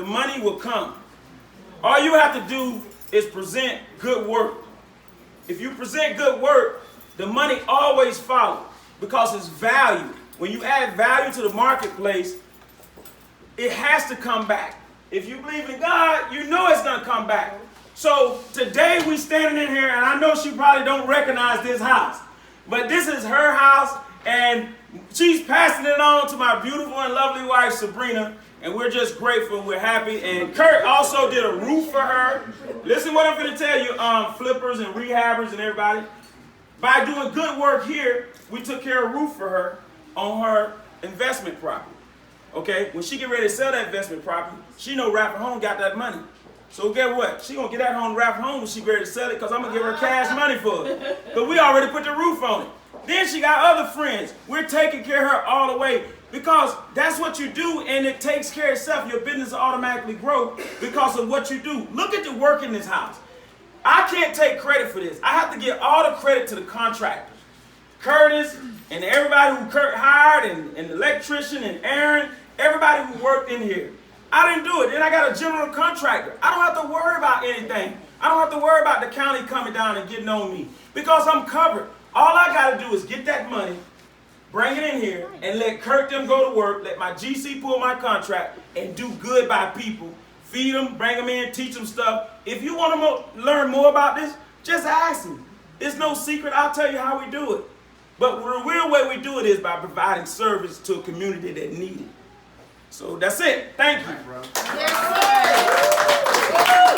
the money will come. All you have to do is present good work. If you present good work, the money always follows because it's value. When you add value to the marketplace, it has to come back. If you believe in God, you know it's going to come back. So today we standing in here, and I know she probably don't recognize this house, but this is her house, and she's passing it on to my beautiful and lovely wife, Sabrina, and we're just grateful. We're happy. And Kurt also did a roof for her. Listen what I'm going to tell you, flippers and rehabbers and everybody. By doing good work here, we took care of roof for her on her investment property. Okay, when she get ready to sell that investment property, she know Radford Home got that money. So guess what? She gonna get that home Radford Home when she ready to sell it, because I'm gonna give her cash money for it. Because we already put the roof on it. Then she got other friends. We're taking care of her all the way, because that's what you do, and it takes care of itself. Your business will automatically grow because of what you do. Look at the work in this house. I can't take credit for this. I have to give all the credit to the contractors. Curtis and everybody who Kurt hired, and the electrician and Aaron, everybody who worked in here. I didn't do it. Then I got a general contractor. I don't have to worry about anything. I don't have to worry about the county coming down and getting on me, because I'm covered. All I got to do is get that money, bring it in here, and let Kurt them go to work, let my GC pull my contract, and do good by people. Feed them, bring them in, teach them stuff. If you want to learn more about this, just ask me. It's no secret. I'll tell you how we do it. But the real way we do it is by providing service to a community that needs it. So that's it. Thank you. Yes, sir.